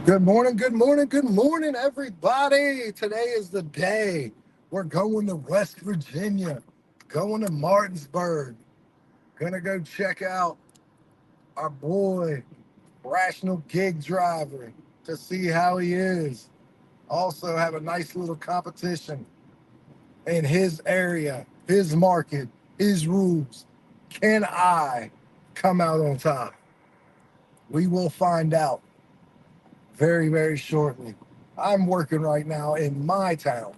Good morning, good morning, good morning, everybody. Today is the day. We're going to West Virginia, going to Martinsburg. Gonna go check out our boy, Rational Gig Driver, to see how he is. Also, have a nice little competition in his area, his market, his rules. Can I come out on top? We will find out very, very shortly. I'm working right now in my town.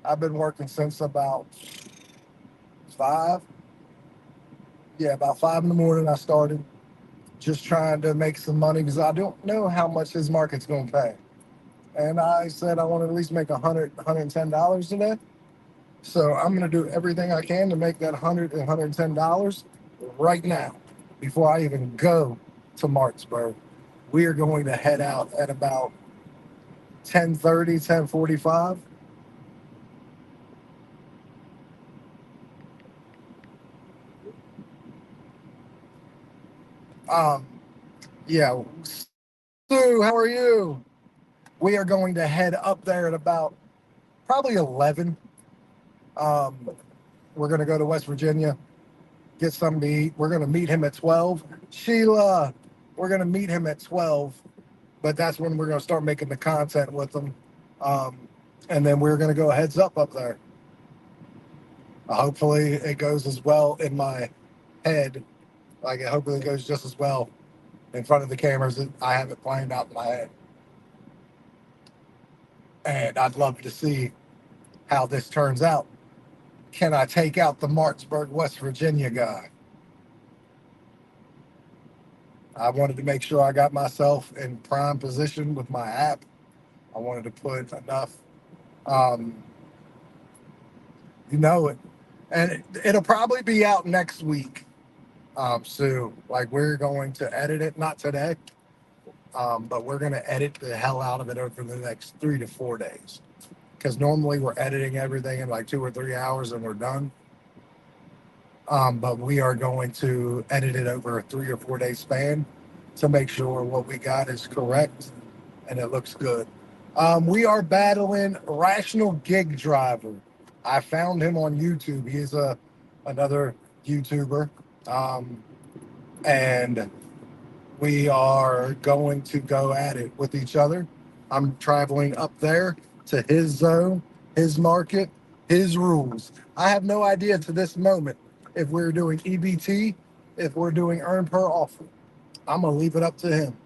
I've been working since about five. Yeah, about 5 in the morning I started just trying to make some money because I don't know how much his market's going to pay. And I said I want to at least make $110 today. So I'm going to do everything I can to make that $110 right now before I even go to Martinsburg. We are going to head out at about 10:30, 10:45. Um, yeah. Sue, how are you? We are going to head up there at about probably 11. Um, we're going to go to West Virginia, get something to eat. We're going to meet him at 12. Sheila, we're going to meet him at 12, but that's when we're going to start making the content with him. Um, and then we're going to go heads up there. Hopefully, it goes as well in my head. Like, hopefully, it goes just as well in front of the cameras that I have it planned out in my head. And I'd love to see how this turns out. Can I take out the Martinsburg, West Virginia guy? I wanted to make sure I got myself in prime position with my app. I wanted to put enough, um, you know it, and it'll probably be out next week. Sue, like we're going to edit it, not today, but we're going to edit the hell out of it over the next 3 to 4 days. Because normally we're editing everything in like 2 or 3 hours and we're done. But we are going to edit it over a 3 or 4 day span to make sure what we got is correct and it looks good. We are battling Rational Gig Driver. I found him on YouTube. He is another YouTuber, um, and we are going to go at it with each other. I'm traveling up there to his zone, his market, his rules. I have no idea to this moment if we're doing EBT, if we're doing earn per offer. I'm going to leave it up to him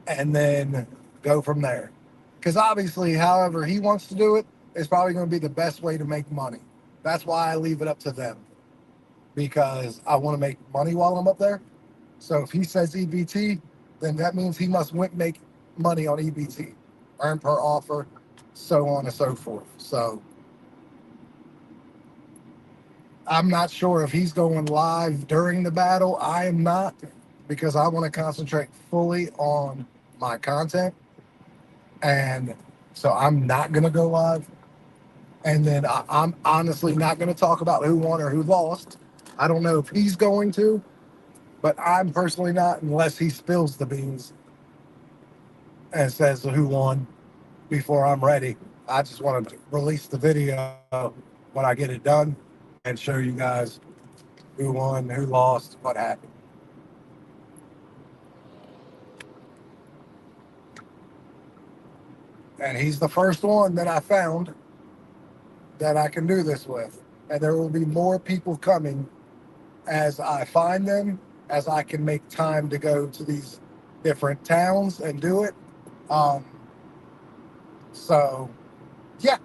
and then go from there. Because obviously, however he wants to do it is probably going to be the best way to make money. That's why I leave it up to them because I want to make money while I'm up there. So if he says EBT, then that means he must make money on EBT, earn per offer, so on and so forth. So I'm not sure if he's going live during the battle. I am not because I want to concentrate fully on my content. And so I'm not going to go live. And then I'm honestly not going to talk about who won or who lost. I don't know if he's going to, but I'm personally not unless he spills the beans and says who won before I'm ready. I just want to release the video when I get it done and show you guys who won, who lost, what happened. And he's the first one that I found that I can do this with. And there will be more people coming as I find them, as I can make time to go to these different towns and do it. Um, so, yeah,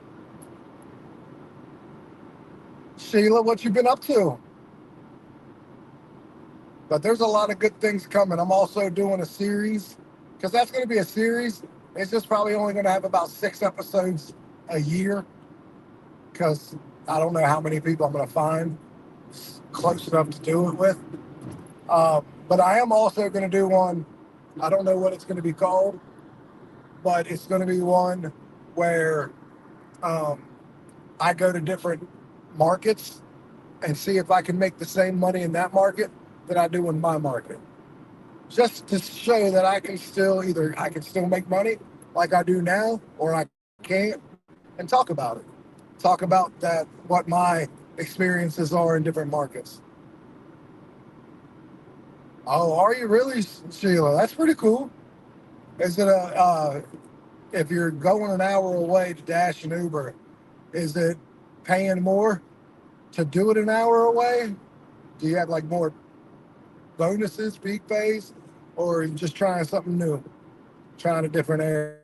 Sheila, what you been up to? But there's a lot of good things coming. I'm also doing a series because that's going to be a series. It's just probably only going to have about 6 episodes a year because I don't know how many people I'm going to find close enough to do it with. But I am also going to do one. I don't know what it's going to be called, but it's going to be one where um, I go to different markets and see if I can make the same money in that market that I do in my market. just to show that I can still either I can still make money like I do now, or I can't, and talk about it. Talk about that what my experiences are in different markets. Oh, are you really, Sheila? That's pretty cool. Is it a if you're going an hour away to dash an Uber, is it paying more to do it an hour away? Do you have like more bonuses, peak pays, or are you just trying something new, trying a different area?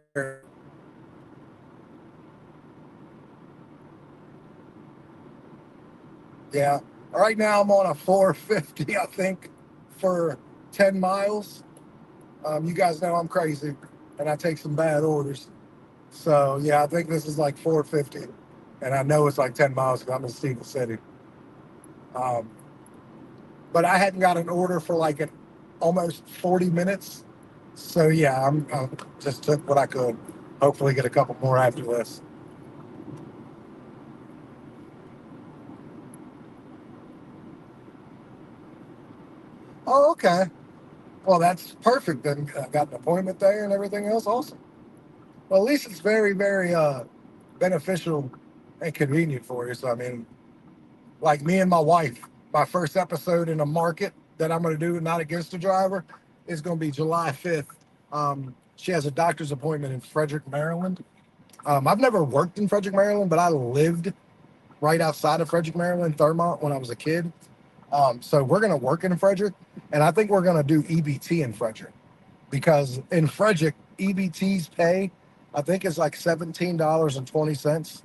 Yeah. Right now I'm on a 450, I think, for 10 miles. You guys know I'm crazy and I take some bad orders. So yeah, I think this is like 450. And I know it's like 10 miles because I'm in Stephen City. Um, but I hadn't got an order for like almost 40 minutes. So yeah, I just took what I could. Hopefully get a couple more after this. Oh, okay. Well, that's perfect. Then I got an appointment there and everything else. Awesome. Well, at least it's very, very beneficial and convenient for you. So, I mean, like me and my wife, my first episode in a market that I'm going to do, not against the driver, is going to be July 5th. She has a doctor's appointment in Frederick, Maryland. I've never worked in Frederick, Maryland, but I lived right outside of Frederick, Maryland, Thurmont, when I was a kid. So we're going to work in Frederick, and I think we're going to do EBT in Frederick because in Frederick, EBT's pay, I think, is like $17.20.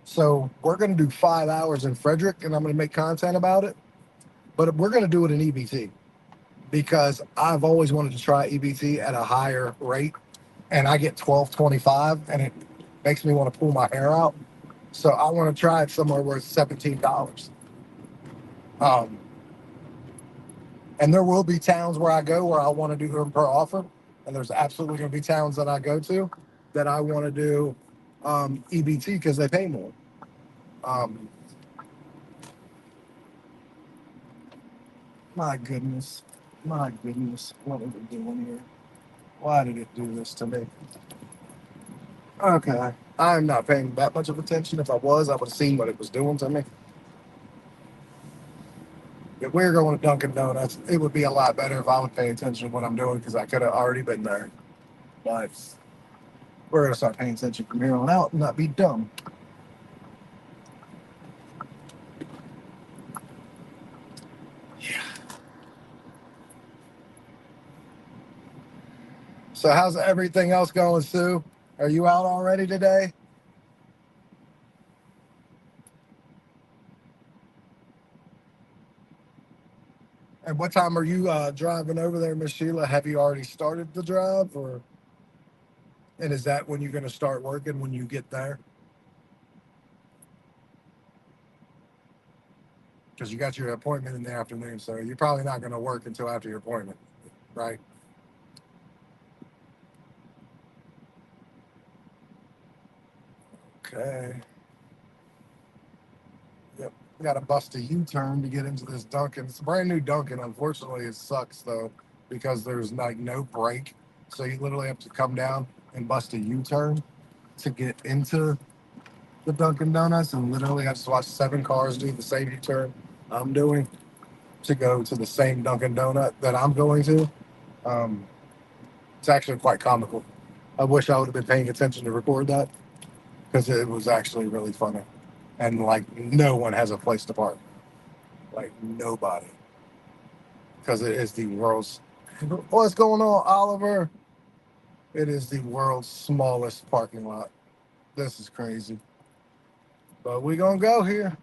So we're going to do 5 hours in Frederick, and I'm going to make content about it. But we're going to do it in EBT because I've always wanted to try EBT at a higher rate, and I get 12.25, and it makes me want to pull my hair out. So I want to try it somewhere where it's $17. Um, and there will be towns where I go where I want to do them per offer, and there's absolutely going to be towns that I go to that I want to do EBT because they pay more. Um, my goodness, my goodness, what is it doing here? Why did it do this to me? Okay, I'm not paying that much of attention. If I was, I would have seen what it was doing to me. If we were going to Dunkin' Donuts, it would be a lot better if I would pay attention to what I'm doing because I could have already been there. But we're going to start paying attention from here on out and not be dumb. So, how's everything else going, Sue? Are you out already today? And what time are you driving over there, Miss Sheila? Have you already started the drive, or and is that when you're going to start working when you get there? Because you got your appointment in the afternoon, so you're probably not going to work until after your appointment, right? Okay. Yep. Got to bust a U-turn to get into this Dunkin'. It's a brand new Dunkin'. Unfortunately, it sucks though because there's like no brake, so you literally have to come down and bust a U-turn to get into the Dunkin' Donuts. And literally, I just watched 7 cars do the same U-turn I'm doing to go to the same Dunkin' Donut that I'm going to. Um, it's actually quite comical. I wish I would have been paying attention to record that because it was actually really funny. And like, no one has a place to park. Like, nobody. Because it is the world's. What's going on, Oliver? It is the world's smallest parking lot. This is crazy. But we're going to go here.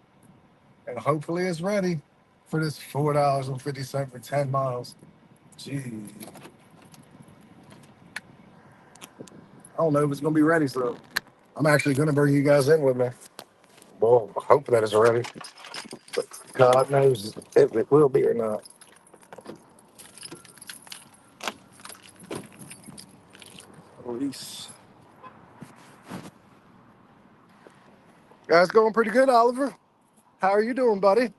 And hopefully it's ready for this $4.50 for 10 miles. Gee. I don't know if it's going to be ready, so I'm actually going to bring you guys in with me. Well, I hope that it's ready. But God knows if it will be or not. Release. Guys, going pretty good, Oliver. How are you doing, buddy?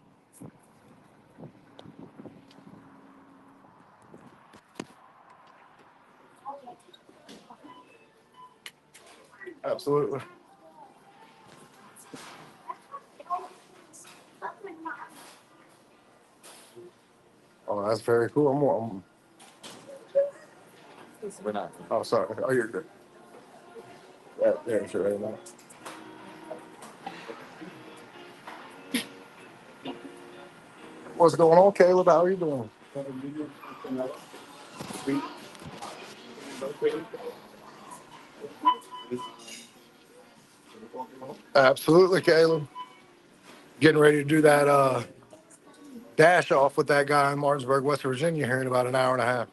Absolutely. Oh, that's very cool. We're not. Oh, sorry. Oh, you're good. Yeah, yeah, sure. Right now. What's going on, Caleb? How are you doing? Absolutely, Caleb. Getting ready to do that dash off with that guy in Martinsburg, West Virginia, here in about an hour and a half.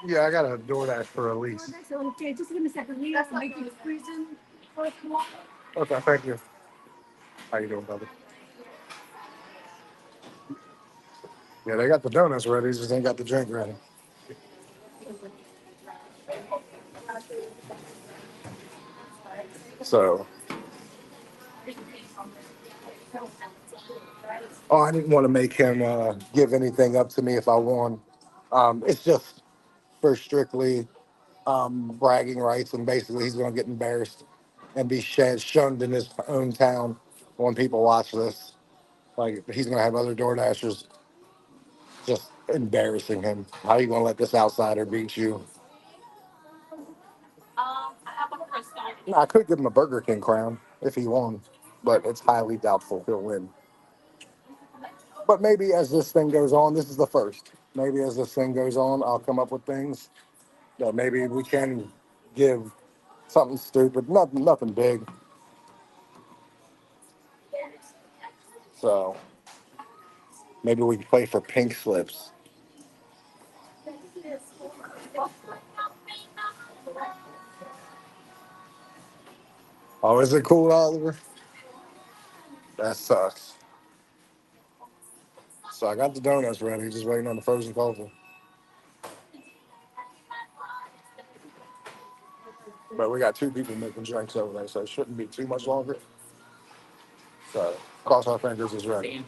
Yeah, I got a DoorDash for a lease. Okay, just give me a second. Okay, thank you. How you doing, brother? Yeah, they got the donuts ready, just ain't got the drink ready. So, oh, I didn't want to make him give anything up to me if I won. It's just for strictly bragging rights, and basically he's going to get embarrassed and be shunned in his own town when people watch this. Like he's going to have other Door Dashers just embarrassing him. How are you going to let this outsider beat you? No, I could give him a Burger King crown if he won, but it's highly doubtful he'll win. But maybe as this thing goes on, this is the first. Maybe as this thing goes on, I'll come up with things that maybe we can give something stupid, nothing big. So maybe we can play for pink slips. Oh, is it cool, Oliver? That sucks. So I got the donuts ready, just waiting on the frozen cold. But we got two people making drinks over there, so it shouldn't be too much longer. So cross our fingers is ready.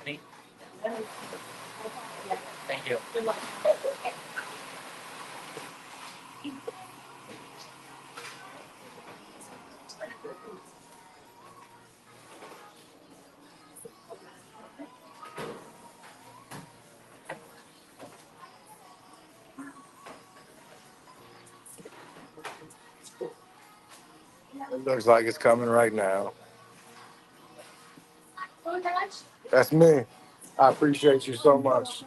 It looks like it's coming right now. That's me. I appreciate you so much.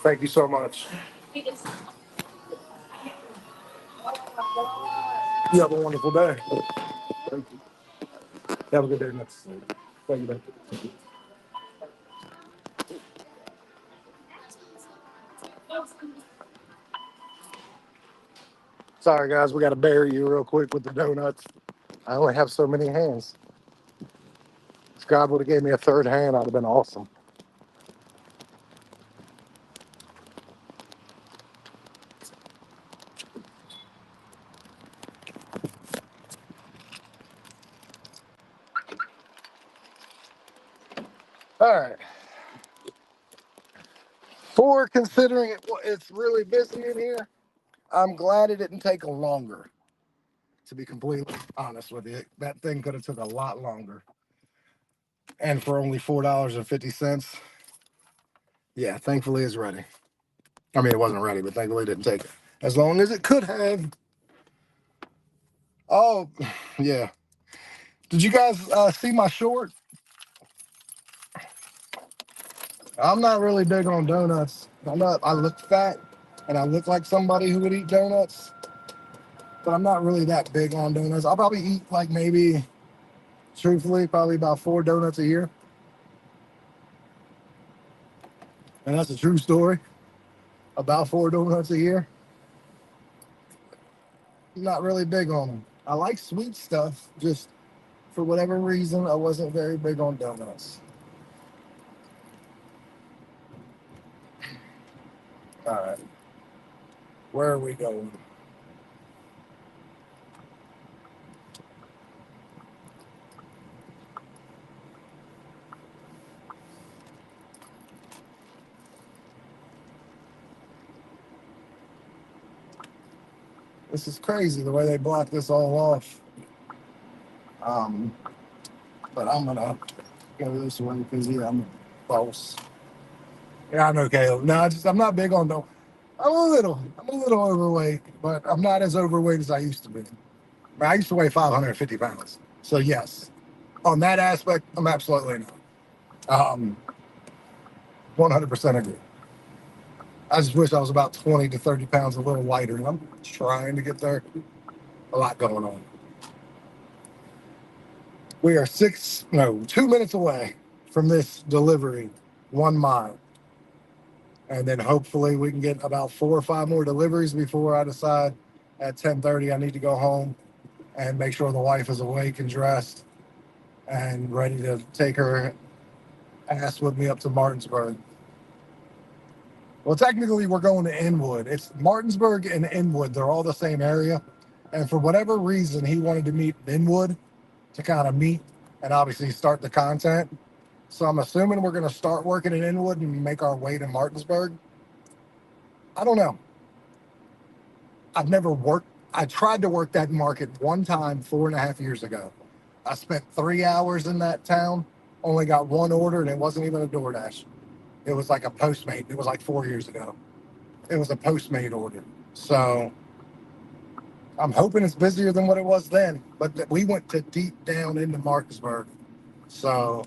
Thank you so much. You have a wonderful day. Thank you. Have a good day, next. Thank you. Man. Sorry, guys, we got to bury you real quick with the donuts. I only have so many hands. If God would have gave me a third hand, I'd have been awesome. All right. For considering it's really busy in here, I'm glad it didn't take longer. To be completely honest with you, that thing could have took a lot longer. And for only $4.50, yeah, thankfully it's ready. I mean, it wasn't ready, but thankfully it didn't take as long as it could have. Oh, yeah. Did you guys see my short? I'm not really big on donuts. I'm not. I look fat, and I look like somebody who would eat donuts, but I'm not really that big on donuts. I'll probably eat like maybe, truthfully, probably about 4 donuts a year, and that's a true story. About 4 donuts a year. Not really big on them. I like sweet stuff. Just for whatever reason, I wasn't very big on donuts. All right, where are we going? This is crazy the way they block this all off. Um, but I'm gonna go this way because yeah, I'm a boss. Yeah, I know, Caleb. No, I'm not big on no. I'm a little overweight, but I'm not as overweight as I used to be. I used to weigh 550 pounds. So yes, on that aspect, I'm absolutely not. 100% agree. I just wish I was about 20 to 30 pounds a little lighter, and I'm trying to get there. A lot going on. We are 2 minutes away from this delivery, 1 mile. And then hopefully we can get about 4 or 5 more deliveries before I decide at 10:30 I need to go home and make sure the wife is awake and dressed and ready to take her ass with me up to Martinsburg. Well, technically, we're going to Inwood. It's Martinsburg and Inwood. They're all the same area. And for whatever reason, he wanted to meet in Inwood to kind of meet and obviously start the content. So I'm assuming we're going to start working in Inwood and make our way to Martinsburg. I don't know. I've never worked. I tried to work that market one time 4.5 years ago. I spent 3 hours in that town, only got one order, and it wasn't even a DoorDash. It was like a Postmate. It was like 4 years ago. It was a Postmate order. So I'm hoping it's busier than what it was then. But we went to deep down into Martinsburg. So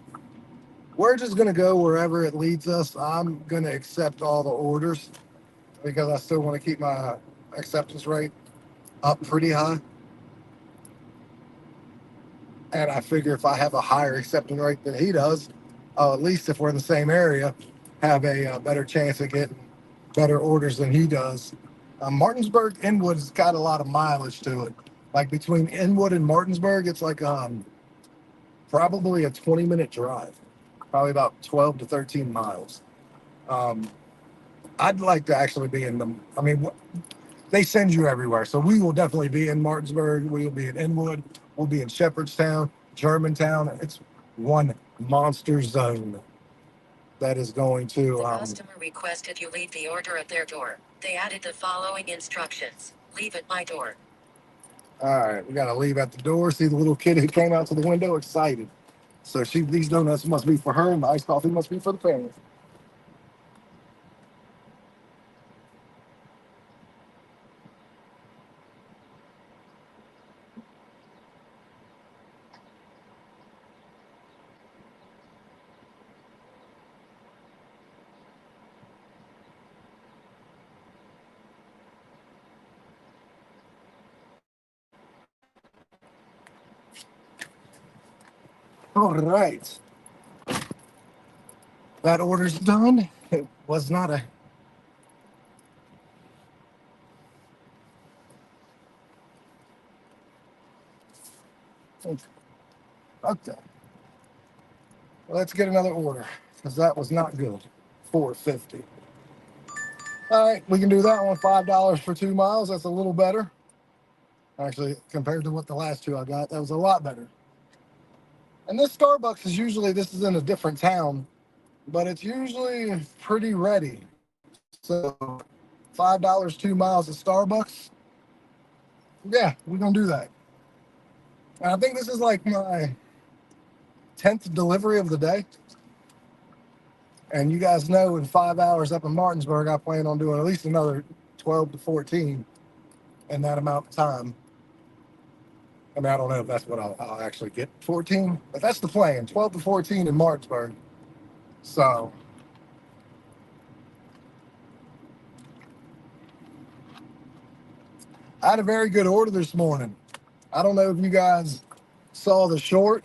we're just going to go wherever it leads us. I'm going to accept all the orders because I still want to keep my acceptance rate up pretty high. And I figure if I have a higher acceptance rate than he does, at least if we're in the same area, have a better chance of getting better orders than he does. Martinsburg Inwood's got a lot of mileage to it. Like between Inwood and Martinsburg, it's like probably a 20-minute drive, probably about 12 to 13 miles. Um, I'd like to actually be in them. I mean, they send you everywhere. So we will definitely be in Martinsburg. We will be in Inwood. We'll be in Shepherdstown, Germantown. It's one monster zone that is going to. The customer requested you leave the order at their door. They added the following instructions. Leave at my door. All right, we got to leave at the door. See the little kid who came out to the window excited. So these donuts must be for her, and the iced coffee must be for the family. All right, that order's done. It was not a. Okay, let's get another order because that was not good. 450. All right, we can do that one. $5 for 2 miles. That's a little better. Actually, compared to what the last two I got, that was a lot better. And this Starbucks is usually, this is in a different town, but it's usually pretty ready. So $5, 2 miles at Starbucks. Yeah, we're gonna do that. And I think this is like my 10th delivery of the day. And you guys know in 5 hours up in Martinsburg, I plan on doing at least another 12 to 14 in that amount of time. I mean, I don't know if that's what I'll actually get 14, but that's the plan 12 to 14 in Martinsburg. So I had a very good order this morning. I don't know if you guys saw the short,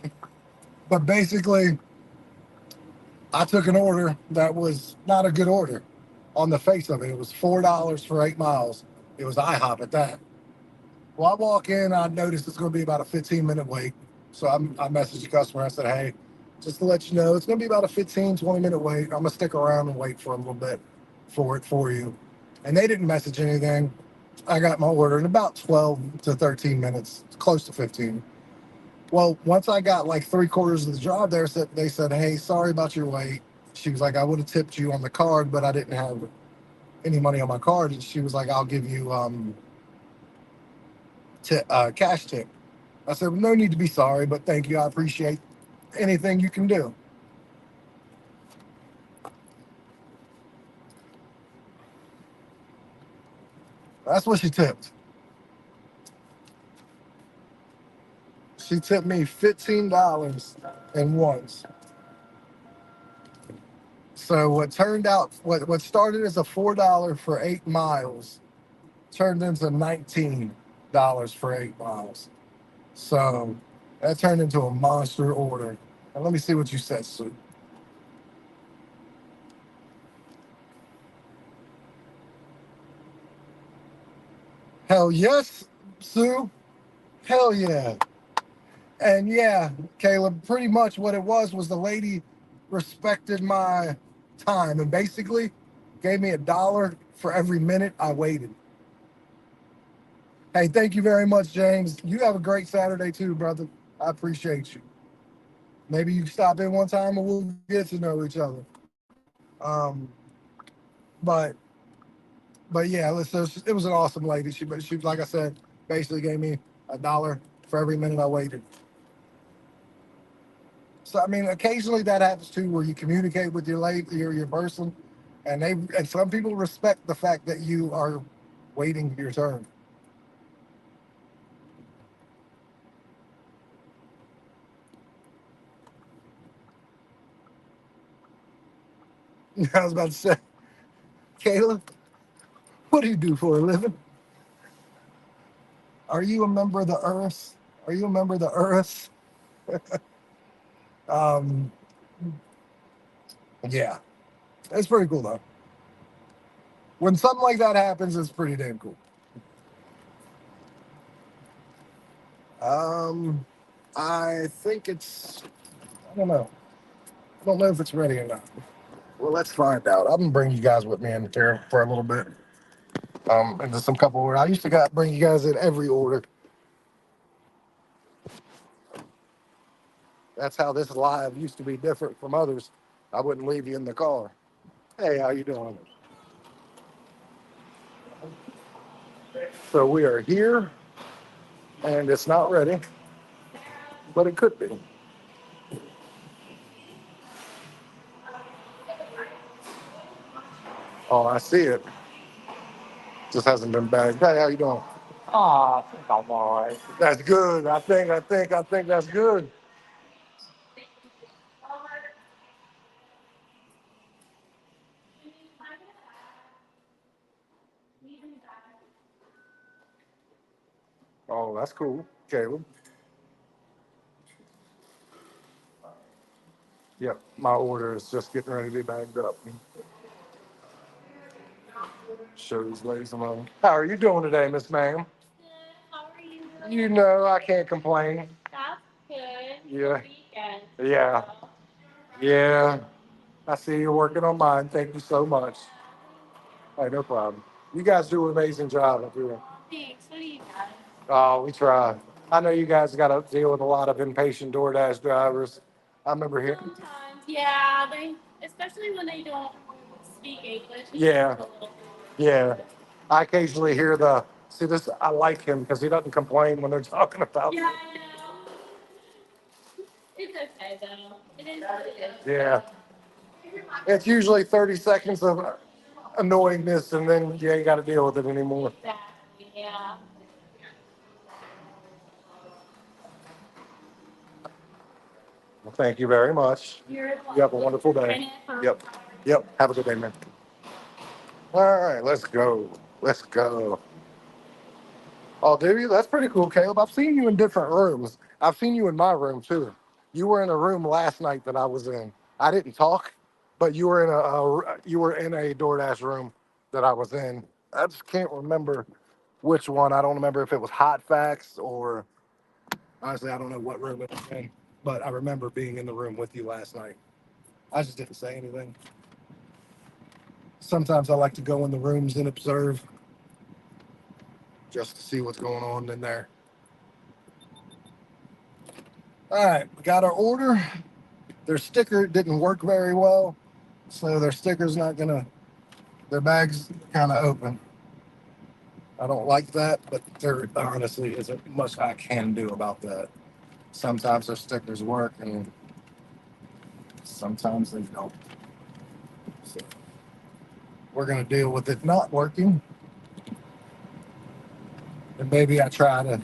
but basically, I took an order that was not a good order on the face of it. It was $4 for 8 miles. It was IHOP at that. Well, I walk in, I notice it's going to be about a 15-minute wait. So I messaged the customer. I said, hey, just to let you know, it's going to be about a 15, 20-minute wait. I'm going to stick around and wait for a little bit for it for you. And they didn't message anything. I got my order in about 12 to 13 minutes, close to 15. Well, once I got like three-quarters of the drive there, they said, hey, sorry about your wait. She was like, I would have tipped you on the card, but I didn't have any money on my card. And she was like, I'll give you cash tip. I said, well, no need to be sorry, but thank you. I appreciate anything you can do. That's what she tipped. She tipped me $15 and once. So what turned out, what started as a $4 for 8 miles turned into $19 for 8 miles. So that turned into a monster order. And let me see what you said, Sue. Hell yes, Sue. Hell yeah. And yeah, Caleb, pretty much what it was the lady respected my time and basically gave me $1 for every minute I waited. Hey, thank you very much, James. You have a great Saturday too, brother. I appreciate you. Maybe you can stop in one time and we'll get to know each other. Um, but but yeah, listen, it was an awesome lady. She like I said, basically gave me $1 for every minute I waited. So I mean, occasionally that happens too, where you communicate with your person, and some people respect the fact that you are waiting your turn. I was about to say, Caleb, what do you do for a living? Are you a member of the Earth? Are you a member of the Earth? Um, yeah, it's pretty cool though. When something like that happens, it's pretty damn cool. Um, I think it's. I don't know. I don't know if it's ready or not. Well, let's find out. I'm gonna bring you guys with me in here for a little bit. Into some couple orders. I used to bring you guys in every order. That's how this live used to be different from others. I wouldn't leave you in the car. Hey, how you doing? So we are here, and it's not ready, but it could be. Oh, I see it. Just hasn't been bagged. Hey, how you doing? Ah, I think I'm all right. That's good. I think that's good. Oh, that's cool, Caleb. Yep, my order is just getting ready to be bagged up. Show these ladies alone. How are you doing today, Miss Ma'am? How are you? You know, I can't complain. That's good. Yeah. Weekend. Yeah. Yeah. I see you're working on mine. Thank you so much. Hey, no problem. You guys do an amazing job up here. Thanks. What do you got? Oh, we try. I know you guys got to deal with a lot of impatient DoorDash drivers. I remember here. Sometimes, yeah, especially when they don't speak English. Yeah, yeah. I occasionally hear see this. I like him because he doesn't complain when they're talking about. Yeah, I know. It's okay though. It is what it is. Yeah. It's usually 30 seconds of annoyingness, and then you ain't got to deal with it anymore. Exactly. Yeah. Well, thank you very much. You have a wonderful day. Yep. Yep. Have a good day, man. All right, let's go. Let's go. Oh, do you? That's pretty cool, Caleb. I've seen you in different rooms. I've seen you in my room too. You were in a room last night that I was in. I didn't talk, but you were in you were in a DoorDash room that I was in. I just can't remember. which one. I don't remember if it was Hot Facts or honestly, I don't know what room it was in. But I remember being in the room with you last night. I just didn't say anything. Sometimes I like to go in the rooms and observe just to see what's going on in there. All right, we got our order. Their sticker didn't work very well, so their sticker's not gonna. Their bag's kind of open. I don't like that, but there honestly isn't much I can do about that. Sometimes their stickers work, and sometimes they don't. So we're gonna deal with it not working, and maybe I try to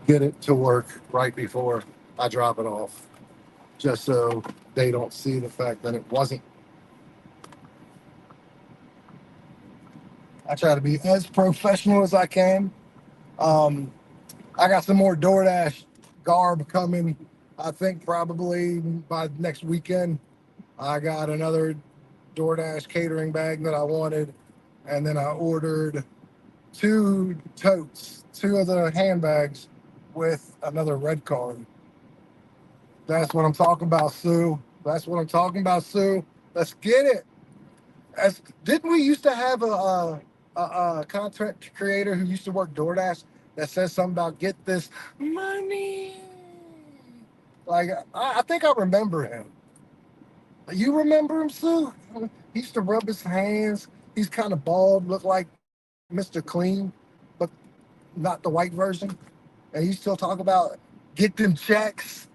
get it to work right before I drop it off, just so they don't see the fact that it wasn't. I try to be as professional as I can. Um, I got some more DoorDash garb coming. I think probably by next weekend. I got another DoorDash catering bag that I wanted, and then I ordered two totes, two of the handbags with another red card. That's what I'm talking about, Sue. That's what I'm talking about, Sue. Let's get it. Didn't we used to have a content creator who used to work DoorDash that says something about get this money? Like I think I remember him. You remember him, Sue? He used to rub his hands. He's kind of bald, look like Mr. Clean, but not the white version. And he still talk about get them checks,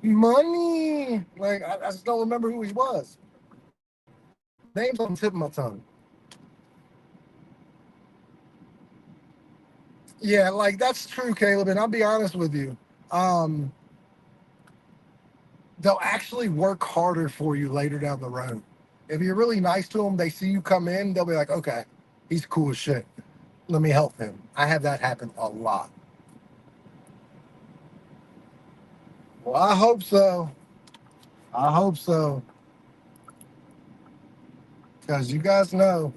money. Like I just don't remember who he was. Name's on the tip of my tongue. Yeah, like that's true, Caleb. And I'll be honest with you. Um, they'll actually work harder for you later down the road. If you're really nice to them, they see you come in, they'll be like, okay, he's cool as shit. Let me help him. I have that happen a lot. Well, I hope so. I hope so. Because you guys know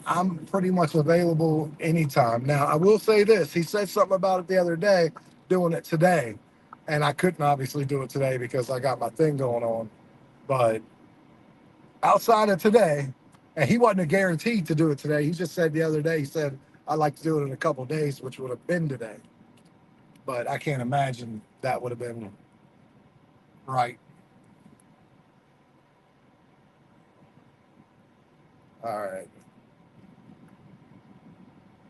I'm pretty much available anytime. Now, I will say this. He said something about it the other day, doing it today. And I couldn't obviously do it today because I got my thing going on. But outside of today, and he wasn't guaranteed to do it today. He just said the other day, he said, I'd like to do it in a couple of days, which would have been today. But I can't imagine that would have been right. All right.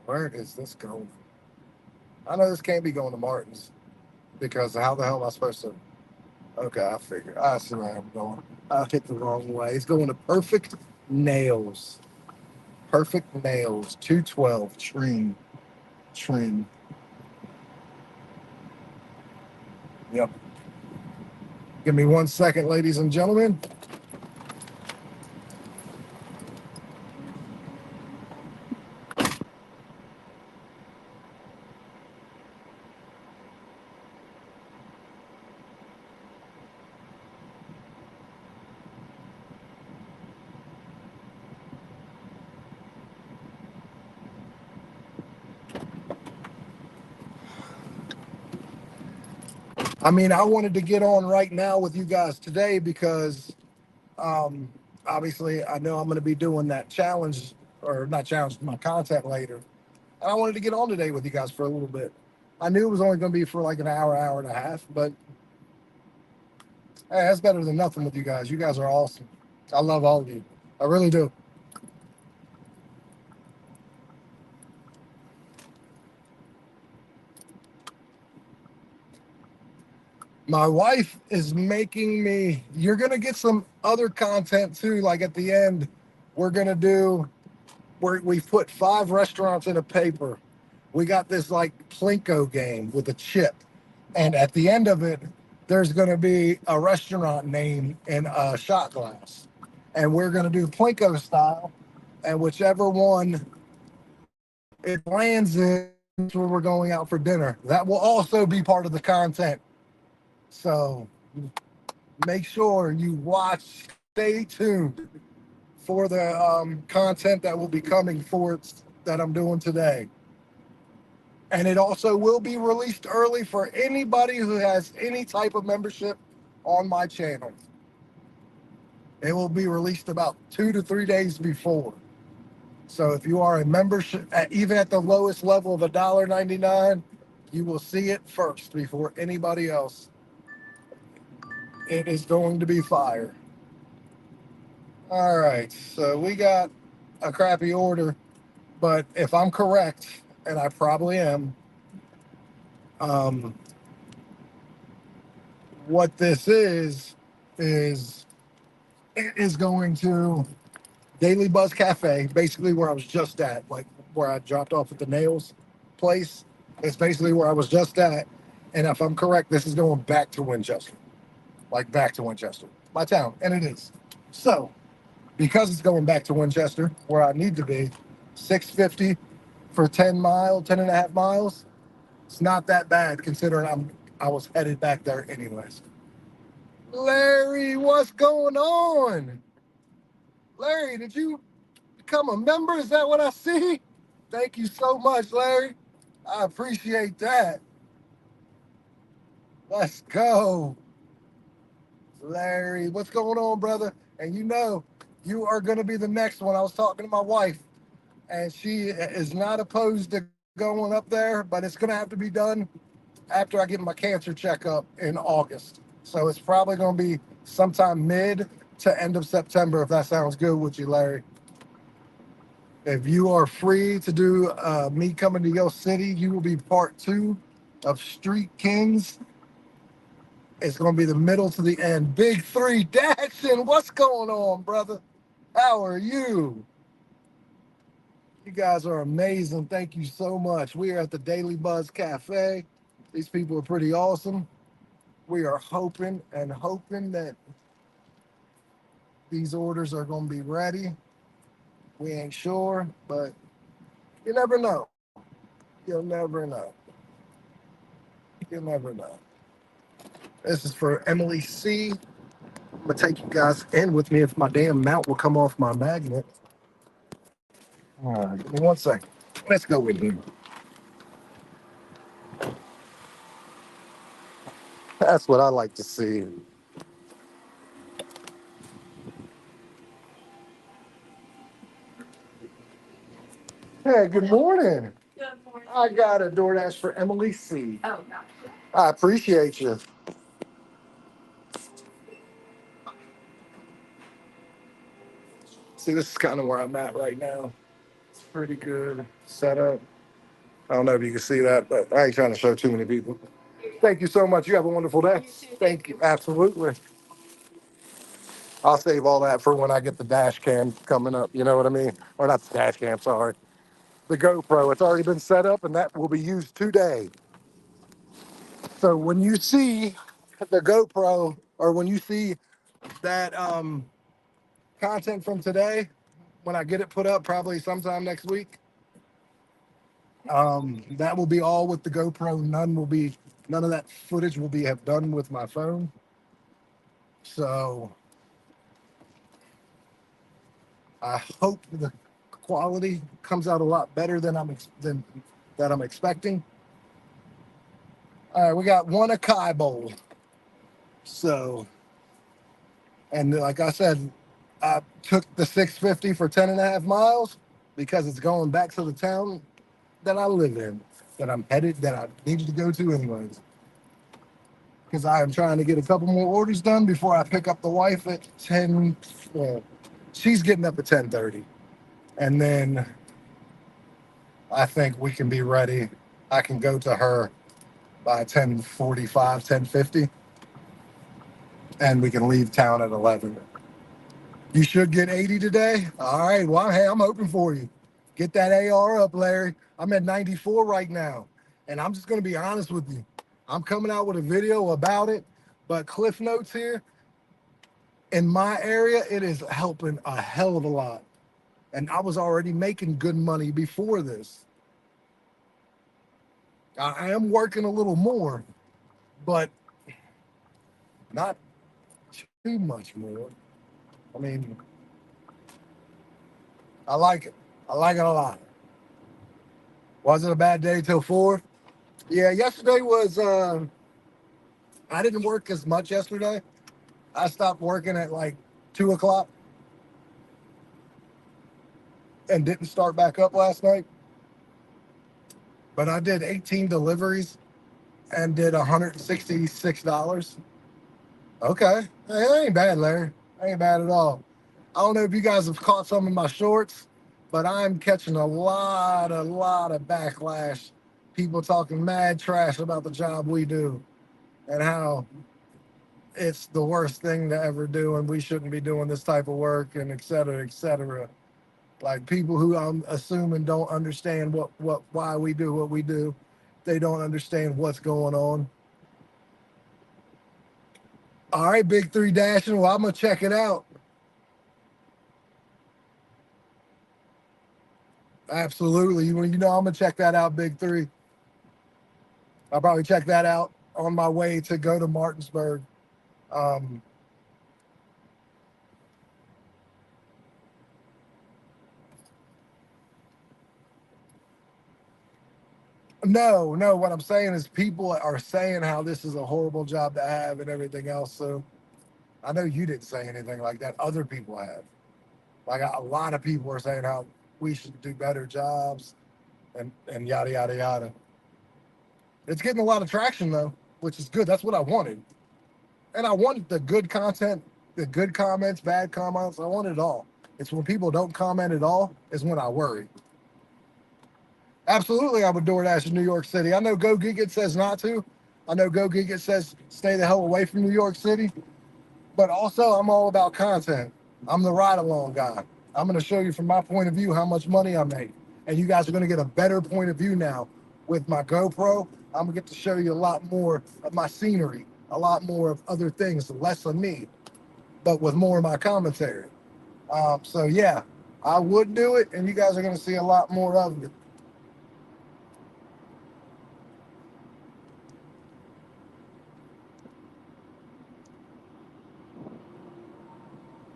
Where is this going? I know this can't be going to Martin's because how the hell am I supposed to? Okay, I figure. I see where I'm going. I hit the wrong way. It's going to Perfect Nails. Perfect Nails, 212 Trim. Trim. Yep. Give me 1 second, ladies and gentlemen. I mean, I wanted to get on right now with you guys today because um, obviously I know I'm going to be doing that challenge or not challenge, my content later. And I wanted to get on today with you guys for a little bit. I knew it was only going to be for like an hour, hour and a half, but hey, that's better than nothing with you guys. You guys are awesome. I love all of you. I really do. My wife is making me, you're going to get some other content too. Like at the end, we're going to do we've put 5 restaurants in a paper. We got this like Plinko game with a chip, and at the end of it, there's going to be a restaurant name in a shot glass, and we're going to do Plinko style, and whichever one it lands in, that's where we're going out for dinner. That will also be part of the content. So make sure you watch, stay tuned for the content that will be coming forth that I'm doing today. And it also will be released early for anybody who has any type of membership on my channel. It will be released about 2 to 3 days before. So if you are a membership, even at the lowest level of $1.99, you will see it first before anybody else. It is going to be fire. All right, so we got a crappy order, but if I'm correct, and I probably am, um, what this is it is going to Daily Buzz Cafe, basically where I was just at, like where I dropped off at the nails place. It's basically where I was just at. And if I'm correct, this is going back to Winchester, like back to Winchester, my town. And it is. So, because it's going back to Winchester, where I need to be, 650 for 10 and a half miles. It's not that bad considering I was headed back there anyways. Larry, what's going on? Larry, did you become a member? Is that what I see? Thank you so much, Larry. I appreciate that. Let's go. Larry, what's going on, brother? And you know, you are going to be the next one. I was talking to my wife, and she is not opposed to going up there, but it's going to have to be done after I get my cancer checkup in August. So it's probably going to be sometime mid to end of September, if that sounds good with you, Larry. If you are free to do me coming to your city, you will be part two of Street Kings. It's going to be the middle to the end. Big three dashing. What's going on, brother? How are you? You guys are amazing. Thank you so much. We are at the Daily Buzz Cafe. These people are pretty awesome. We are hoping that these orders are going to be ready. We ain't sure, but you never know. You'll never know. You'll never know. This is for Emily C. I'm gonna take you guys in with me if my damn mount will come off my magnet. All right, give me 1 second. Let's go with him. That's what I like to see. Hey, good morning. I got a DoorDash for Emily C. I appreciate you. See, this is kind of where I'm at right now. It's pretty good setup. I don't know if you can see that, but I ain't trying to show too many people. Thank you so much. You have a wonderful day. Thank you. Absolutely. I'll save all that for when I get the dash cam coming up. You know what I mean? Or not the dash cam, sorry. The GoPro. It's already been set up and that will be used today. So when you see the GoPro or when you see that content from today, when I get it put up, probably sometime next week, that will be all with the GoPro. None of that footage will be have done with my phone. So I hope the quality comes out a lot better than that I'm expecting. All right, we got one acai bowl. So, and like I said, I took the 650 for 10 and a half miles because it's going back to the town that I live in, that I needed to go to anyways. Because I am trying to get a couple more orders done before I pick up the wife at 10. Well, she's getting up at 10:30, and then I think we can be ready. I can go to her by 10:45, 10:50, and we can leave town at 11. You should get 80 today. All right. Well, hey, I'm hoping for you. Get that AR up, Larry. I'm at 94 right now. And I'm just going to be honest with you. I'm coming out with a video about it, but Cliff Notes here in my area, it is helping a hell of a lot. And I was already making good money before this. I am working a little more, but not too much more. I mean, I like it. I like it a lot. Wasn't a bad day till 4. Yeah, yesterday was. I didn't work as much yesterday. I stopped working at like 2 o'clock and didn't start back up last night. But I did 18 deliveries and did $166. Okay, hey, that ain't bad, Larry. That ain't bad at all. I don't know if you guys have caught some of my shorts, but I'm catching a lot of backlash. People talking mad trash about the job we do and how it's the worst thing to ever do and we shouldn't be doing this type of work and et cetera, et cetera. Like people who I'm assuming don't understand why we do what we do. They don't understand what's going on. All right, Big Three Dashing. Well, I'm gonna check it out. Absolutely. You know I'm gonna check that out, Big Three. I'll probably check that out on my way to go to Martinsburg. Um, no, no. What I'm saying is people are saying how this is a horrible job to have and everything else. So I know you didn't say anything like that. Other people have. Like a lot of people are saying how we should do better jobs and yada yada yada. It's getting a lot of traction though, which is good. That's what I wanted. And I wanted the good content, the good comments, bad comments. I want it all. It's when people don't comment at all is when I worry. Absolutely, I would DoorDash in New York City. I know Go Geek It says not to. I know Go Geek It says stay the hell away from New York City. But also, I'm all about content. I'm the ride along guy. I'm going to show you from my point of view how much money I make. And you guys are going to get a better point of view now with my GoPro. I'm going to get to show you a lot more of my scenery, a lot more of other things, less of me, but with more of my commentary. So, yeah, I would do it, and you guys are going to see a lot more of it.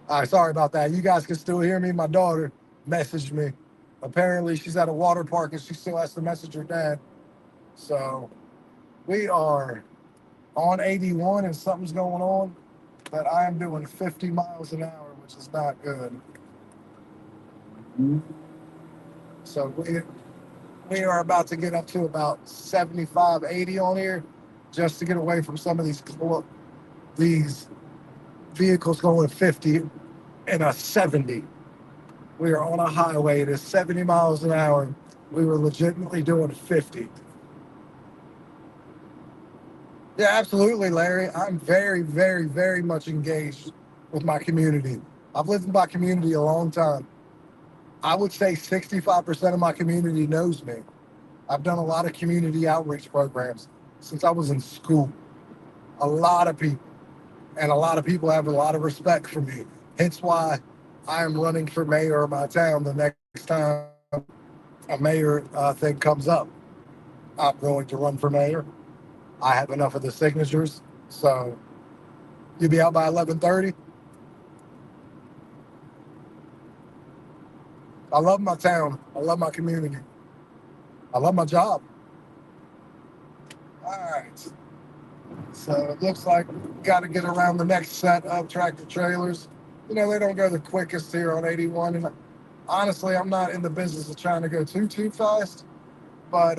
All right, sorry about that. You guys can still hear me. My daughter messaged me. Apparently, she's at a water park and she still has to message her dad. So we are on 81 and something's going on, but I am doing 50 miles an hour, which is not good. So we are about to get up to about 75, 80 on here just to get away from some of these vehicles going 50 and a 70. We are on a highway. It is 70 miles an hour. We were legitimately doing 50. Yeah, absolutely, Larry. I'm very, very, very much engaged with my community. I've lived in my community a long time. I would say 65% of my community knows me. I've done a lot of community outreach programs since I was in school. A lot of people, and a lot of people have a lot of respect for me. Hence why I am running for mayor of my town the next time a mayor thing comes up. I'm going to run for mayor. I have enough of the signatures, so you'll be out by 11:30. I love my town. I love my community. I love my job. All right. So it looks like we got to get around the next set of tractor trailers. You know, they don't go the quickest here on 81. And honestly, I'm not in the business of trying to go too fast, but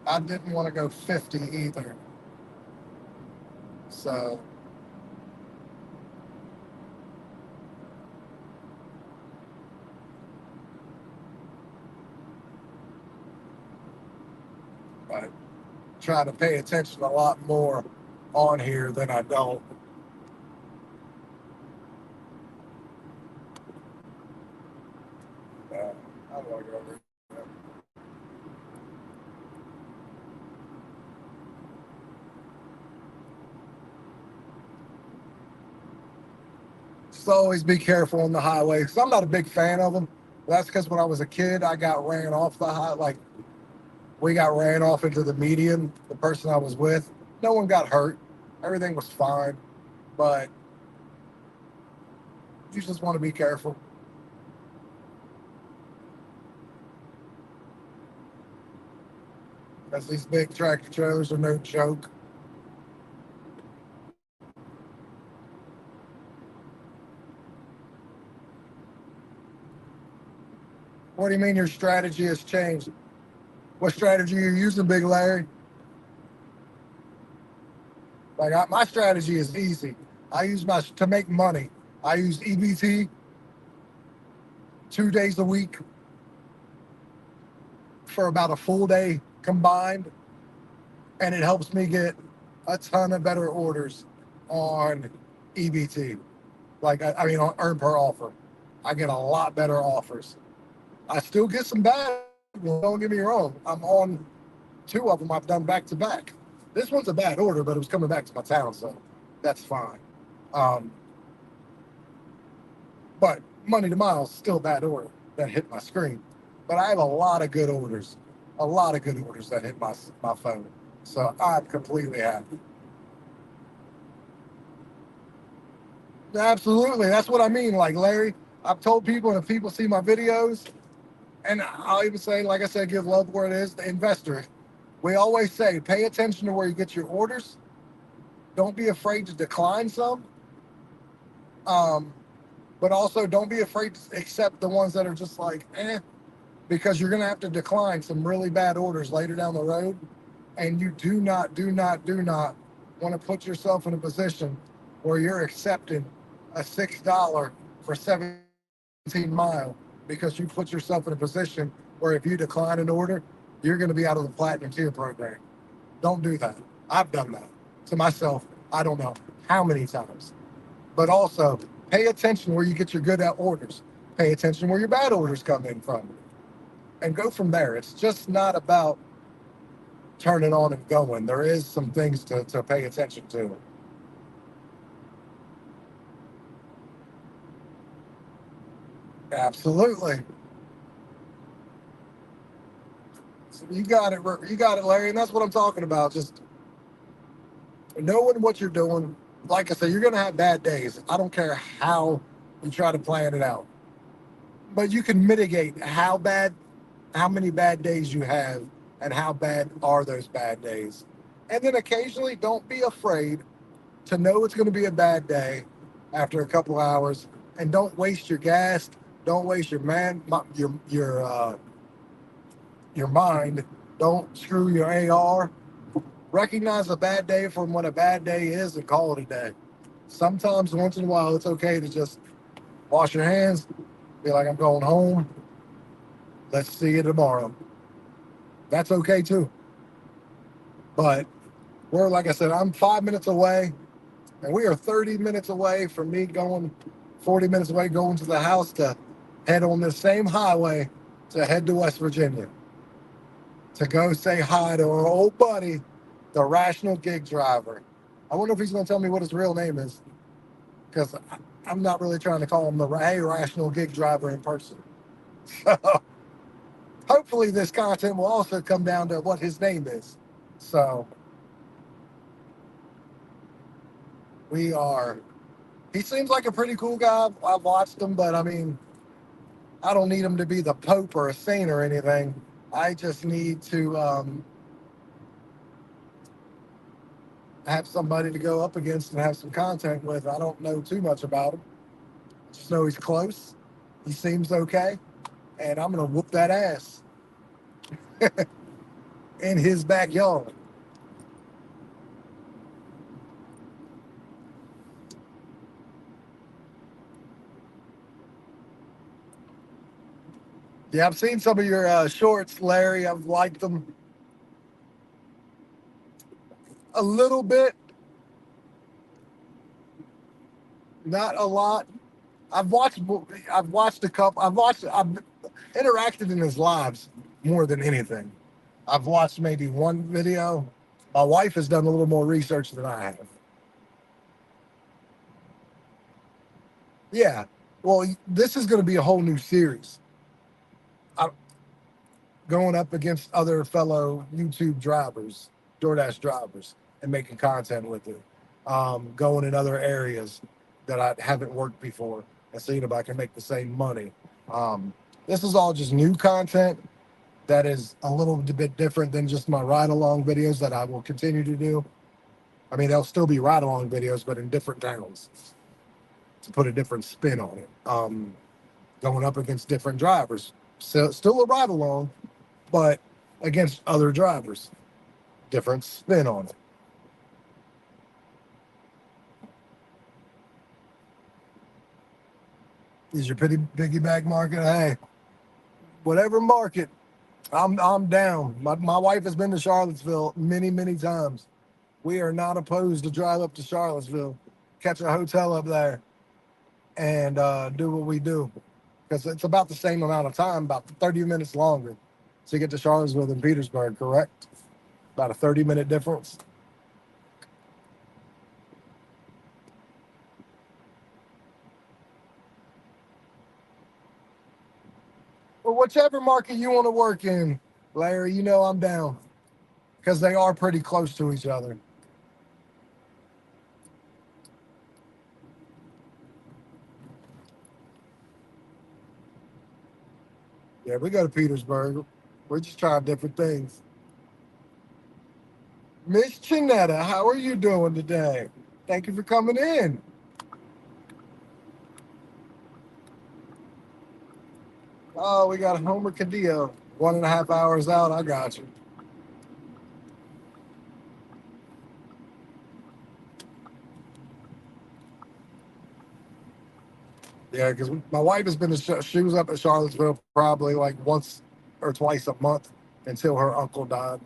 I didn't want to go 50 either. So, I try to pay attention a lot more on here than I don't. How do I go over? Just always be careful on the highway because I'm not a big fan of them. That's because when I was a kid, I got ran off the high. Like we got ran off into the median. The person I was with, no one got hurt. Everything was fine, but you just want to be careful. because these big tractor trailers are no joke. What do you mean your strategy has changed? What strategy are you using, Big Larry? My strategy is easy. I use my to make money. I use EBT 2 days a week for about a full day combined, and it helps me get a ton of better orders on EBT. I mean, on earn per offer, I get a lot better offers. I still get some bad ones. Don't get me wrong. I'm on two of them. I've done back to back. This one's a bad order, but it was coming back to my town, so that's fine. Um, but money to miles still a bad order that hit my screen. But I have a lot of good orders, a lot of good orders that hit my phone. So I'm completely happy. Absolutely, that's what I mean. Like Larry, I've told people, and if people see my videos, and I'll even say, like I said, give love where it is. The investor, we always say, pay attention to where you get your orders. Don't be afraid to decline some, um, but also don't be afraid to accept the ones that are just like, because you're going to have to decline some really bad orders later down the road. And you do not want to put yourself in a position where you're accepting a $6 for 17 mile because you put yourself in a position where if you decline an order, you're going to be out of the platinum tier program. Don't do that. I've done that to myself. I don't know how many times. But also pay attention where you get your good orders. Pay attention where your bad orders come in from, and go from there. It's just not about turning on and going. There is some things to pay attention to. Absolutely. So you got it. You got it, Larry. And that's what I'm talking about. Just knowing what you're doing. Like I said, you're going to have bad days. I don't care how you try to plan it out. But you can mitigate how many bad days you have, and how bad are those bad days. And then occasionally, don't be afraid to know it's going to be a bad day after a couple hours, and don't waste your gas. Don't waste your mind. Don't screw your AR. Recognize a bad day from what a bad day is and call it a day. Sometimes, once in a while, it's okay to just wash your hands, be like, I'm going home. Let's see you tomorrow. That's okay too. But we're, like I said, I'm 5 minutes away, and we are 30 minutes away from me going, 40 minutes away going to the house to head on this same highway to head to West Virginia to go say hi to our old buddy, the Rational Gig Driver. I wonder if he's going to tell me what his real name is, because I'm not really trying to call him the Hey Rational Gig Driver in person. So hopefully this content will also come down to what his name is. So we are. He seems like a pretty cool guy. I've watched him, but I mean, I don't need him to be the Pope or a saint or anything. I just need to have somebody to go up against and have some contact with. I don't know too much about him. Just know he's close. He seems okay, and I'm gonna whoop that ass in his backyard. Yeah, I've seen some of your shorts, Larry. I've liked them a little bit, not a lot. I've watched. I've watched a couple. I've interacted in his lives more than anything. I've watched maybe one video. My wife has done a little more research than I have. Yeah. Well, this is going to be a whole new series. I'm going up against other fellow YouTube drivers, DoorDash drivers, and making content with it. Going in other areas that I haven't worked before and seeing if I can make the same money. Um, this is all just new content. that is a little bit different than just my ride along videos that I will continue to do. I mean, they'll still be ride along videos, but in different towns to put a different spin on it. Going up against different drivers. So, still a ride along, but against other drivers. Different spin on it. Is your piggyback market? Hey, whatever market, I'm down. My wife has been to Charlottesville many times. We are not opposed to drive up to Charlottesville, catch a hotel up there, and do what we do because it's about the same amount of time, about 30 minutes longer to get to Charlottesville than Petersburg. Correct? About a 30-minute difference. Well, whichever market you want to work in, Larry, you know I'm down because they are pretty close to each other. Yeah, we go to Petersburg. We're just trying different things. Miss Chinetta, how are you doing today? Thank you for coming in. Oh, we got Homer Cadillo. 1.5 hours out. I got you. Yeah, because my wife has been to, she was up at Charlottesville probably like once or twice a month until her uncle died.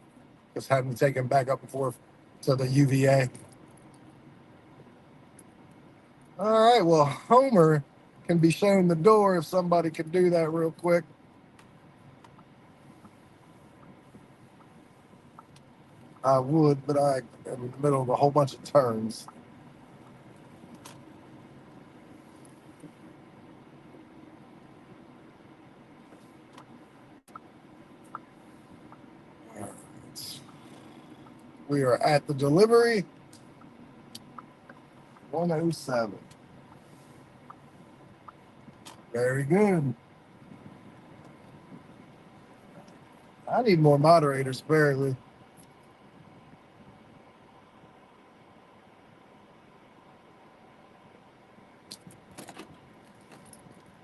Just having to take him back up and forth to the UVA. All right, well, Homer can be shown the door if somebody can do that real quick. I would, but I am in the middle of a whole bunch of turns. All right. We are at the delivery 107. Very good. I need more moderators, barely.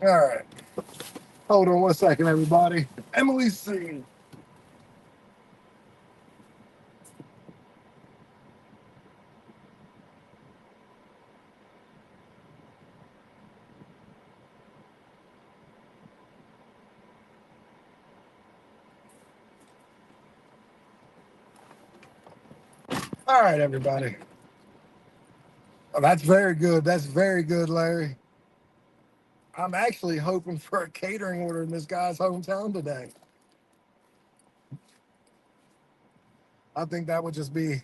All right. Hold on 1 second, everybody. Emily's singing. All right, everybody. Oh, that's very good. That's very good, Larry. I'm actually hoping for a catering order in this guy's hometown today. I think that would just be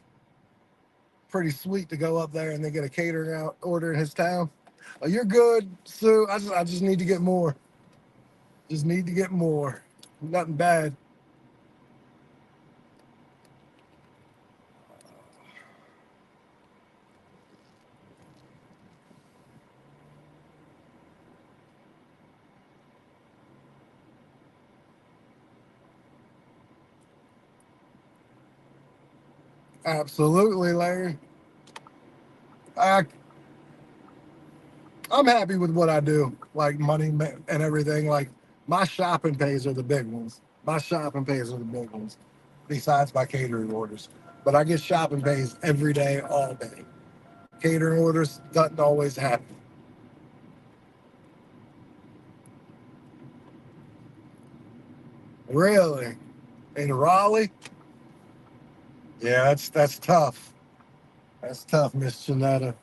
pretty sweet to go up there and then get a catering out order in his town. Oh, you're good, Sue. I just need to get more. Just need to get more. Nothing bad. Absolutely, Larry. I I'm happy with what I do, like money and everything. Like my shopping pays are the big ones. My shopping pays are the big ones, besides my catering orders. But I get shopping pays every day, all day. Catering orders doesn't always happen. Really, in Raleigh, yeah, that's tough. That's tough, Miss Janetta.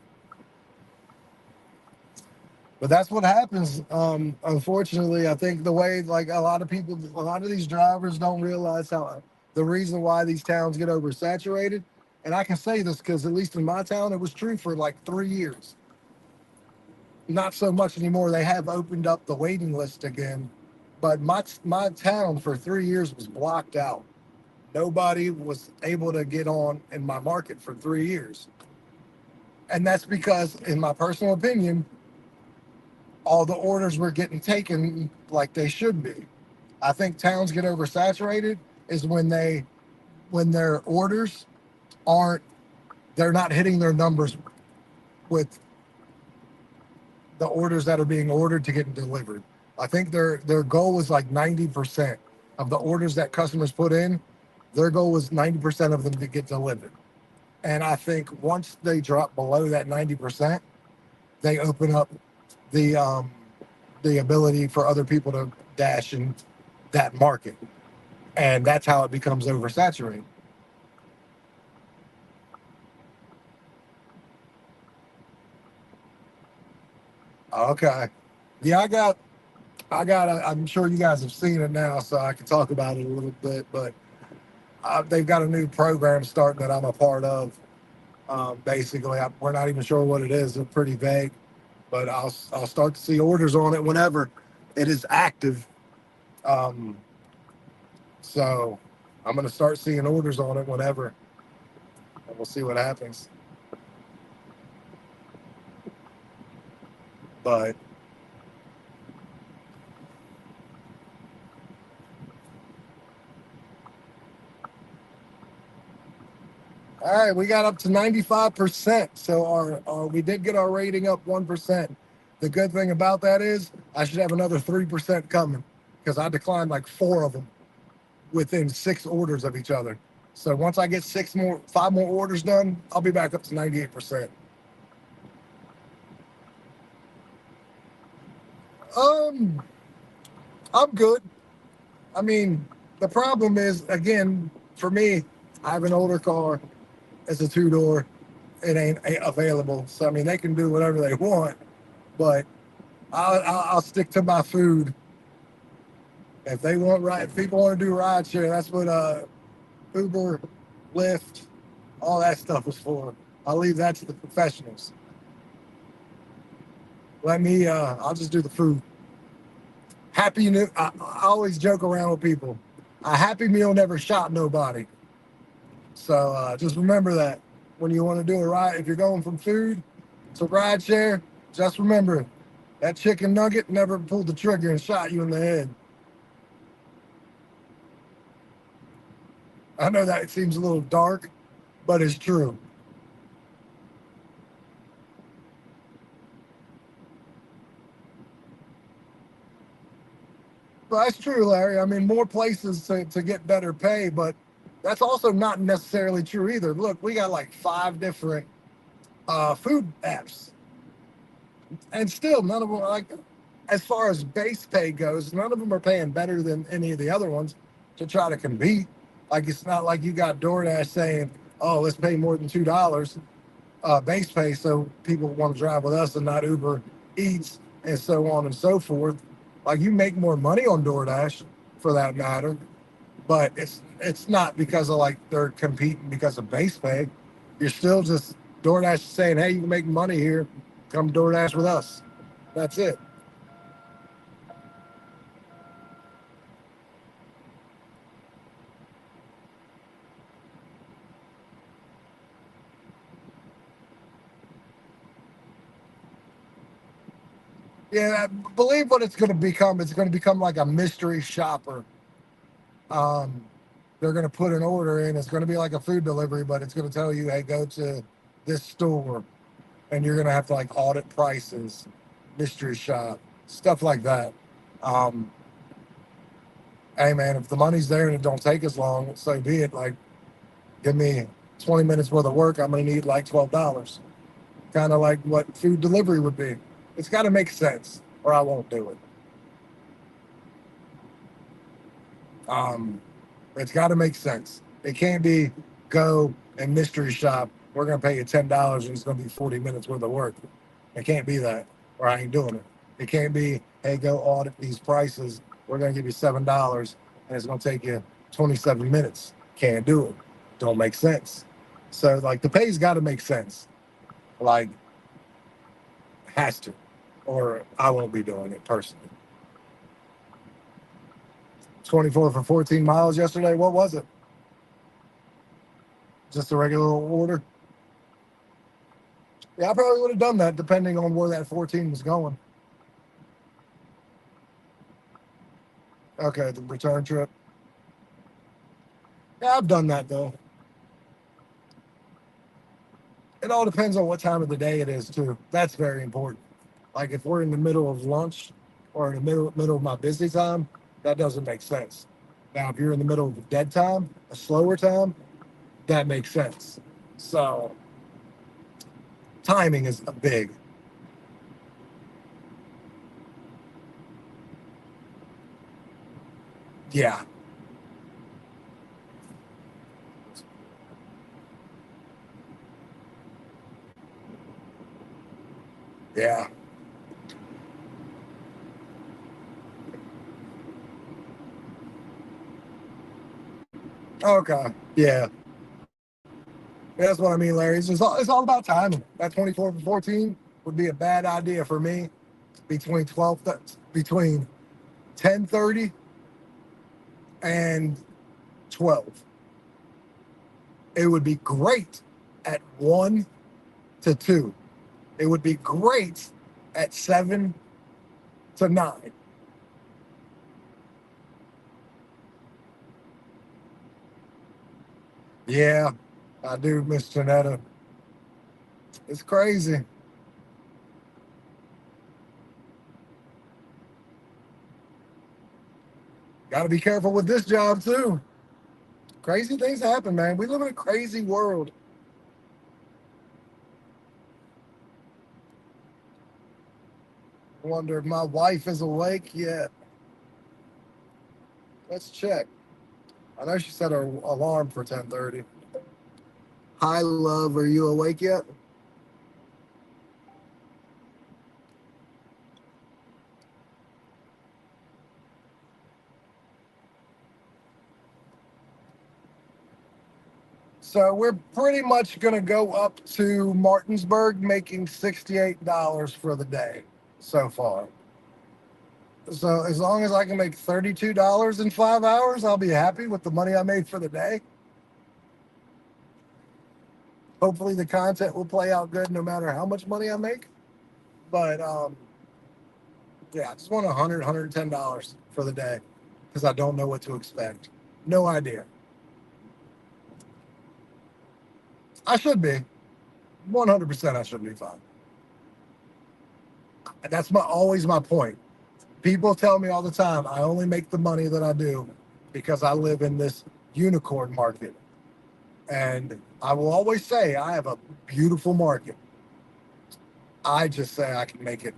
But that's what happens. Unfortunately, I think the way like a lot of people, a lot of these drivers don't realize how the reason why these towns get oversaturated. And I can say this because at least in my town, it was true for like 3 years. Not so much anymore. They have opened up the waiting list again, but my town for 3 years was blocked out. Nobody was able to get on in my market for 3 years, and that's because, in my personal opinion, all the orders were getting taken like they should be. I think towns get oversaturated is when their orders aren't they're not hitting their numbers with the orders that are being ordered to get delivered. I think their goal was like 90% of the orders that customers put in. Their goal was 90% of them to get delivered. And I think once they drop below that 90%, they open up the the ability for other people to dash in that market, and that's how it becomes oversaturated. Okay, yeah, I'm sure you guys have seen it now, so I can talk about it a little bit. But they've got a new program starting that I'm a part of. Basically, we're not even sure what it is. It's pretty vague, but I'll start to see orders on it whenever it is active. Um, so I'm gonna start seeing orders on it whenever, and we'll see what happens. But all right, we got up to 95%. So our we did get our rating up 1%. The good thing about that is I should have another 3% coming because I declined like four of them within six orders of each other. So once I get five more orders done, I'll be back up to 98%. Um, I'm good. I mean, the problem is again for me, I have an older car. It's a two door. It ain't available. So I mean, they can do whatever they want, but I'll stick to my food. If they want if people want to do ride share, that's what Uber, Lyft, all that stuff is for. I'll leave that to the professionals. I'll just do the food. Happy New. I always joke around with people. A Happy Meal never shot nobody. So just remember that when you want to do a ride, if you're going from food to ride share, just remember that chicken nugget never pulled the trigger and shot you in the head. I know that seems a little dark, but it's true. Well, that's true, Larry. I mean, more places to get better pay, but that's also not necessarily true either. Look, we got like five different food apps, and still none of them are like, as far as base pay goes, none of them are paying better than any of the other ones to try to compete. Like it's not like you got DoorDash saying, "Oh, let's pay more than $2 base pay, so people want to drive with us and not Uber Eats and so on and so forth." Like you make more money on DoorDash for that matter, but it's not because of like they're competing because of base pay. You're still just DoorDash is saying, "Hey, you can make money here. Come DoorDash with us." That's it. Yeah, I believe what it's going to become. It's going to become like a mystery shopper. Um, they're going to put an order in. It's going to be like a food delivery, but it's going to tell you, "Hey, go to this store," and you're going to have to like audit prices, mystery shop, stuff like that. Um, hey, man, if the money's there and it don't take as long, so be it. Like, give me 20 minutes worth of work. I'm going to need like $12. Kind of like what food delivery would be. It's got to make sense, or I won't do it. Um, it's got to make sense. It can't be go and mystery shop. We're going to pay you $10 and it's going to be 40 minutes worth of work. It can't be that, or I ain't doing it. It can't be, hey, go audit these prices. We're going to give you $7 and it's going to take you 27 minutes. Can't do it. Don't make sense. So, like, the pay's got to make sense. Like, has to, or I won't be doing it personally. 24 for 14 miles yesterday. What was it? Just a regular order? Yeah, I probably would have done that depending on where that 14 was going. Okay, the return trip. Yeah, I've done that though. It all depends on what time of the day it is too. That's very important. Like if we're in the middle of lunch or in the middle of my busy time, that doesn't make sense. Now, if you're in the middle of a dead time, a slower time, that makes sense. So timing is a big. Yeah, yeah. Okay, yeah. That's what I mean, Larry. It's all about timing. That 24 for 14 would be a bad idea for me between between 10:30 and 12. It would be great at 1 to 2. It would be great at 7 to 9. Yeah, I do miss Janetta. It's crazy. Got to be careful with this job too. Crazy things happen, man. We live in a crazy world. I wonder if my wife is awake yet. Let's check. I know she set her alarm for 10:30. Hi, love. Are you awake yet? So we're pretty much going to go up to Martinsburg, making $68 for the day so far. So as long as I can make $32 in 5 hours, I'll be happy with the money I made for the day. Hopefully, the content will play out good no matter how much money I make. But yeah, I just want 100, $110 for the day because I don't know what to expect. No idea. I should be 100%. I should be fine. And that's always my point. People tell me all the time I only make the money that I do because I live in this unicorn market. And I will always say I have a beautiful market. I just say I can make it.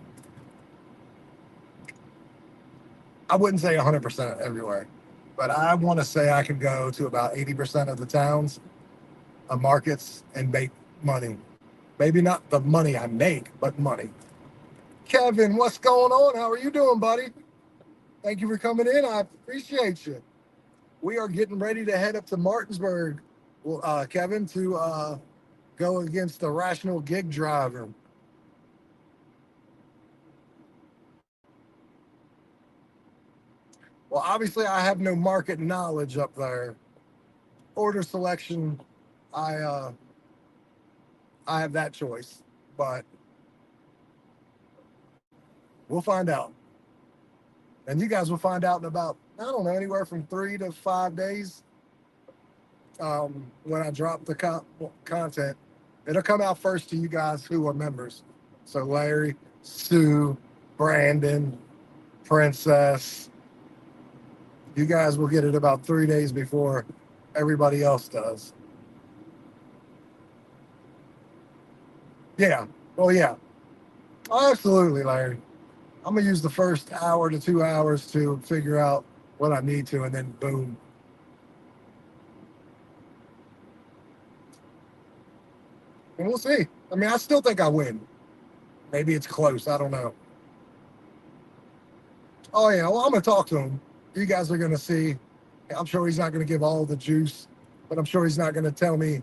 I wouldn't say 100% everywhere, but I want to say I can go to about 80% of the towns, markets, and make money. Maybe not the money I make, but money. Kevin, what's going on? How are you doing, buddy? Thank you for coming in. I appreciate you. We are getting ready to head up to Martinsburg, well, Kevin, to go against the Rational Gig Driver. Well, obviously, I have no market knowledge up there. Order selection, I uh, I have that choice, but we'll find out, and you guys will find out in about I don't know anywhere from 3 to 5 days. When I drop the content, it'll come out first to you guys who are members. So Larry, Sue, Brandon, Princess, you guys will get it about 3 days before everybody else does. Yeah. Oh yeah. Oh, absolutely, Larry. I'm gonna use the first hour to 2 hours to figure out what I need to, and then boom. And we'll see. I mean, I still think I win. Maybe it's close. I don't know. Oh yeah. Well, I'm gonna talk to him. You guys are gonna see. I'm sure he's not gonna give all the juice, but I'm sure he's not gonna tell me.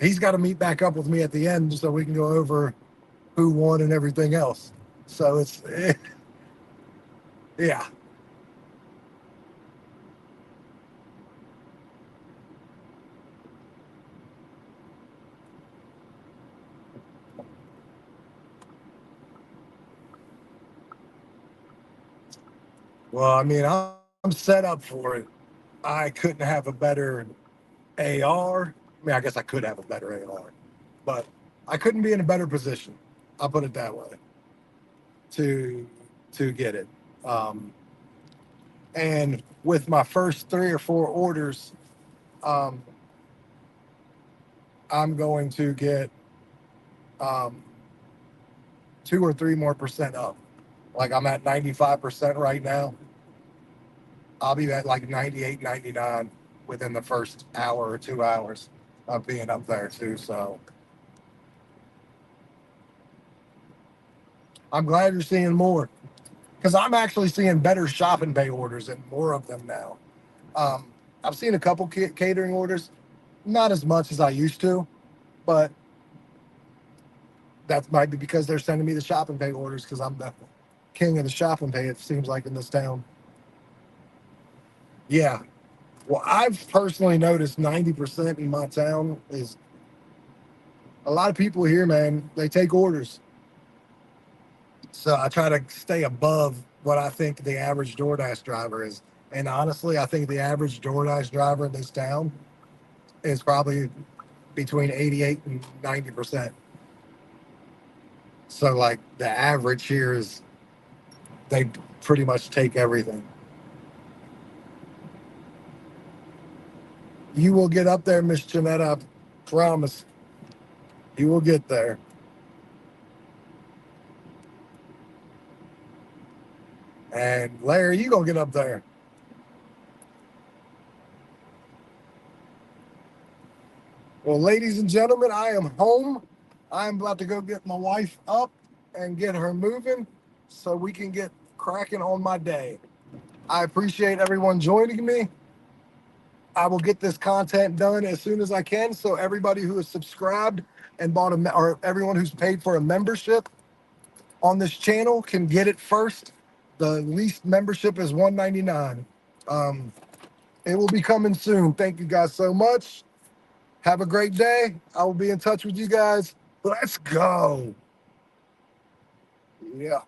He's got to meet back up with me at the end so we can go over who won and everything else. So it's yeah. Well, I mean, I'm set up for it. I couldn't have a better AR. I mean, I guess I could have a better AR, but I couldn't be in a better position. I'll put it that way to get it. Um, and with my first 3 or 4 orders, um, I'm going to get um, 2 or 3 more% up. Like I'm at 95% right now. I'll be at like 98, 99 within the first hour or 2 hours of being up there too. So I'm glad you're seeing more because I'm actually seeing better shopping bay orders and more of them now. Um, I've seen a couple catering orders, not as much as I used to, but that might be because they're sending me the shopping bay orders because I'm the king of the shopping bay, it seems like, in this town. Yeah. Well, I've personally noticed 90% in my town is a lot of people here, man, they take orders. So I try to stay above what I think the average DoorDash driver is. And honestly, I think the average DoorDash driver in this town is probably between 88 and 90%. So, like, the average here is they pretty much take everything. You will get up there, Miss Janetta. I promise. You will get there. And Larry, you gonna get up there. Well, ladies and gentlemen, I am home. I'm about to go get my wife up and get her moving so we can get cracking on my day. I appreciate everyone joining me. I will get this content done as soon as I can. So everybody who is subscribed and bought or everyone who's paid for a membership on this channel can get it first. The least membership is $199. Um, it will be coming soon. Thank you guys so much. Have a great day. I will be in touch with you guys. Let's go. Yeah.